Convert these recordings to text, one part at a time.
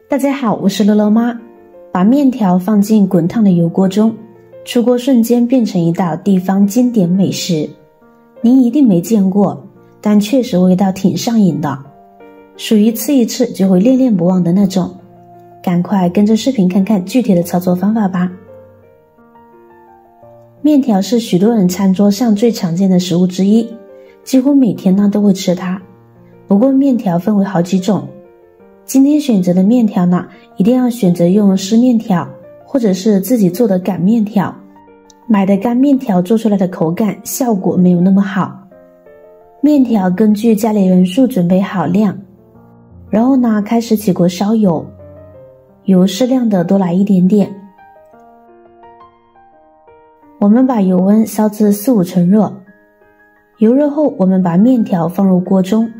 大家好，我是乐乐妈。把面条放进滚烫的油锅中，出锅瞬间变成一道地方经典美食。您一定没见过，但确实味道挺上瘾的，属于吃一次就会恋恋不忘的那种。赶快跟着视频看看具体的操作方法吧。面条是许多人餐桌上最常见的食物之一，几乎每天都会吃它。不过面条分为好几种，今天选择的面条呢，一定要选择用湿面条，或者是自己做的擀面条。买的干面条做出来的口感效果没有那么好。面条根据家里人数准备好量，然后呢开始起锅烧油，油适量的多来一点点。我们把油温烧至4-5成热，油热后我们把面条放入锅中，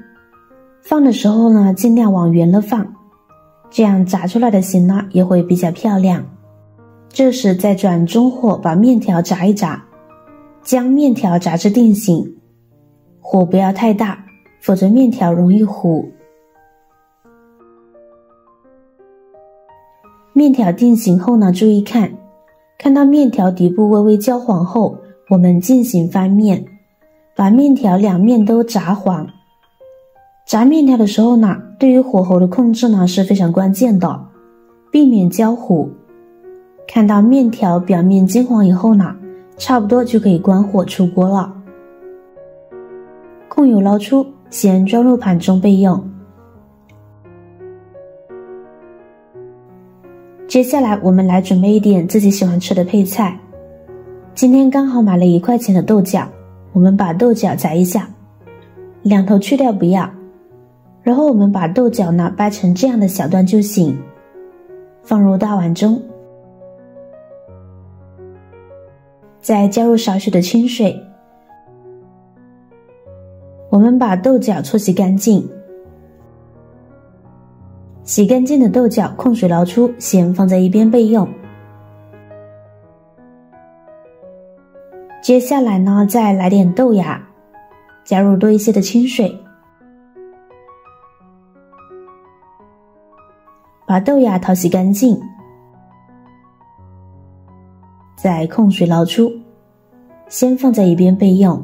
放的时候呢尽量往圆了放，这样炸出来的形呢也会比较漂亮。这时再转中火把面条炸一炸，将面条炸至定型，火不要太大，否则面条容易糊。面条定型后呢，注意看到面条底部微微焦黄后，我们进行翻面，把面条两面都炸黄。炸面条的时候呢，对于火候的控制呢是非常关键的，避免焦糊。看到面条表面金黄以后呢，差不多就可以关火出锅了。控油捞出，先装入盘中备用。接下来我们来准备一点自己喜欢吃的配菜。今天刚好买了1块钱的豆角，我们把豆角夹一下，两头去掉不要，然后我们把豆角呢掰成这样的小段就行，放入大碗中，再加入少许的清水，我们把豆角搓洗干净。洗干净的豆角控水捞出，先放在一边备用。接下来呢，再来点豆芽，加入多一些的清水，把豆芽淘洗干净，再控水捞出，先放在一边备用。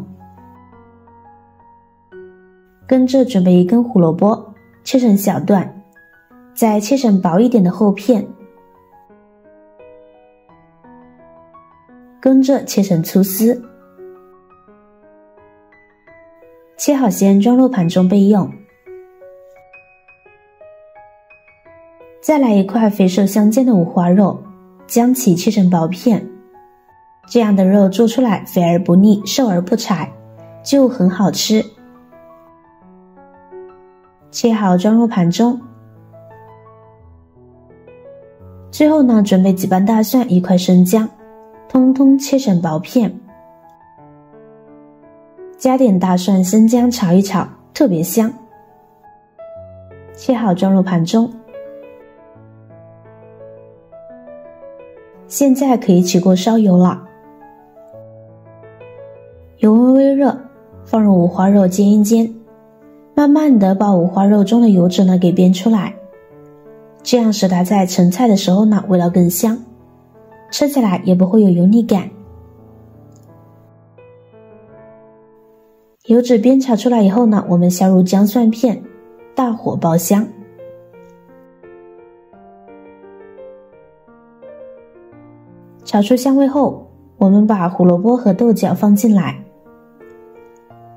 跟着准备一根胡萝卜，切成小段，再切成薄一点的厚片，跟着切成粗丝，切好先装入盘中备用。再来1块肥瘦相间的五花肉，将其切成薄片，这样的肉做出来肥而不腻，瘦而不柴，就很好吃。切好装入盘中。最后呢，准备几瓣大蒜，1块生姜，通通切成薄片，加点大蒜生姜炒一炒，特别香。切好装入盘中。现在可以起锅烧油了，油温微热，放入五花肉煎一煎，慢慢的把五花肉中的油脂呢给煸出来，这样使它在盛菜的时候呢味道更香，吃起来也不会有油腻感。油脂煸炒出来以后呢，我们下入姜蒜片，大火爆香。炒出香味后，我们把胡萝卜和豆角放进来。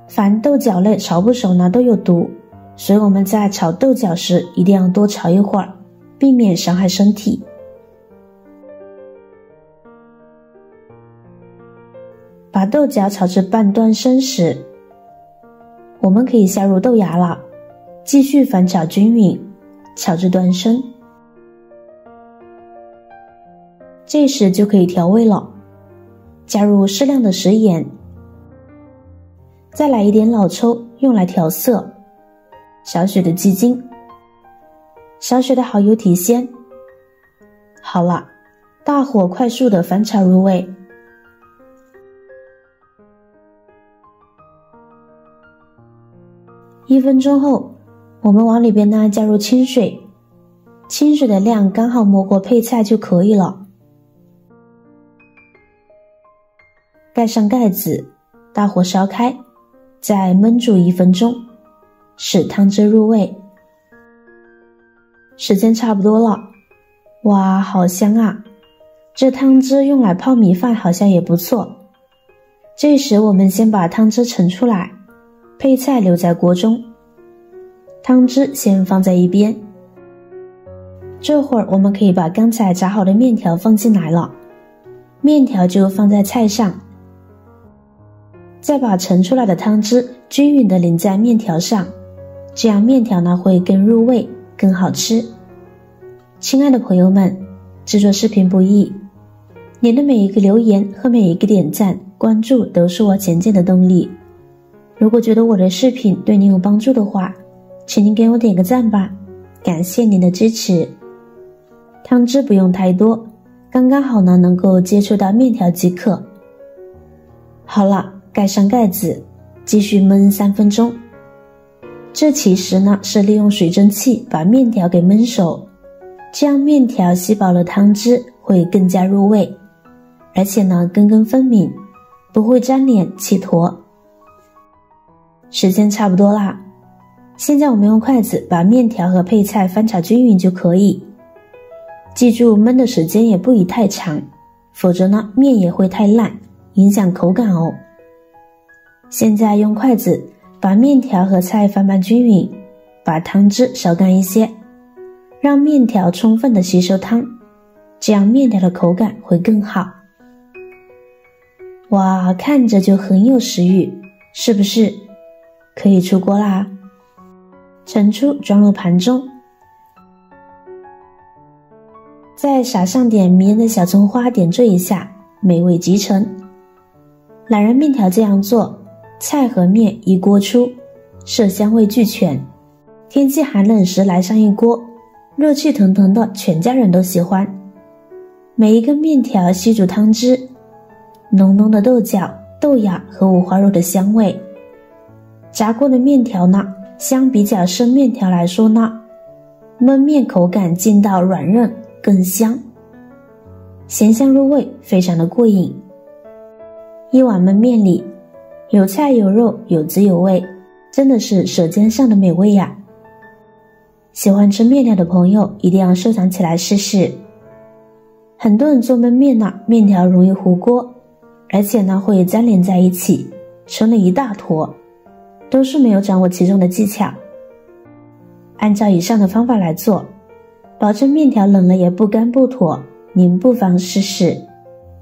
凡豆角类炒不熟呢都有毒，所以我们在炒豆角时一定要多炒一会儿，避免伤害身体。把豆角炒至半端生时，我们可以下入豆芽了，继续翻炒均匀，炒至断生。这时就可以调味了，加入适量的食盐，再来一点老抽用来调色，少许的鸡精，少许的蚝油提鲜。好了，大火快速的翻炒入味。1分钟后，我们往里边呢加入清水，清水的量刚好没过配菜就可以了。盖上盖子，大火烧开，再焖煮1分钟，使汤汁入味。时间差不多了，哇，好香啊！这汤汁用来泡米饭好像也不错。这时我们先把汤汁盛出来，配菜留在锅中，汤汁先放在一边。这会儿我们可以把刚才炸好的面条放进来了，面条就放在菜上，再把盛出来的汤汁均匀地淋在面条上，这样面条呢会更入味，更好吃。亲爱的朋友们，制作视频不易，你的每一个留言和每一个点赞、关注都是我前进的动力。如果觉得我的视频对你有帮助的话，请您给我点个赞吧，感谢您的支持。汤汁不用太多，刚刚好呢，能够接触到面条即可。好了，盖上盖子，继续焖3分钟。这其实呢是利用水蒸气把面条给焖熟，这样面条吸饱了汤汁会更加入味，而且呢根根分明，不会粘连起坨。时间差不多啦，现在我们用筷子把面条和配菜翻炒均匀就可以。记住焖的时间也不宜太长，否则呢面也会太烂，影响口感哦。现在用筷子把面条和菜翻拌均匀，把汤汁烧干一些，让面条充分的吸收汤，这样面条的口感会更好。哇，看着就很有食欲，是不是？可以出锅啦，盛出装入盘中，再撒上点迷人的小葱花点缀一下，美味极成。懒人面条这样做，菜和面一锅出，色香味俱全。天气寒冷时来上一锅，热气腾腾的，全家人都喜欢。每一个面条吸煮汤汁，浓浓的豆角、豆芽和五花肉的香味。炸过的面条呢，相比较生面条来说呢，焖面口感劲道软韧，更香，咸香入味，非常的过瘾。一碗焖面里有菜有肉，有滋有味，真的是舌尖上的美味呀！喜欢吃面条的朋友一定要收藏起来试试。很多人做焖面呢，面条容易糊锅，而且呢会粘连在一起，成了一大坨，都是没有掌握其中的技巧。按照以上的方法来做，保证面条冷了也不干不坨，您不妨试试。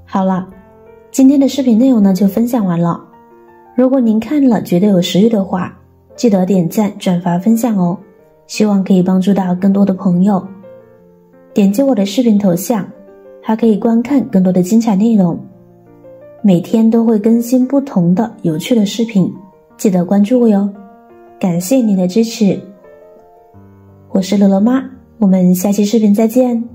好了，今天的视频内容呢就分享完了。如果您看了觉得有食欲的话，记得点赞、转发、分享哦，希望可以帮助到更多的朋友。点击我的视频头像，还可以观看更多的精彩内容。每天都会更新不同的有趣的视频，记得关注我哟。感谢您的支持，我是乐乐妈，我们下期视频再见。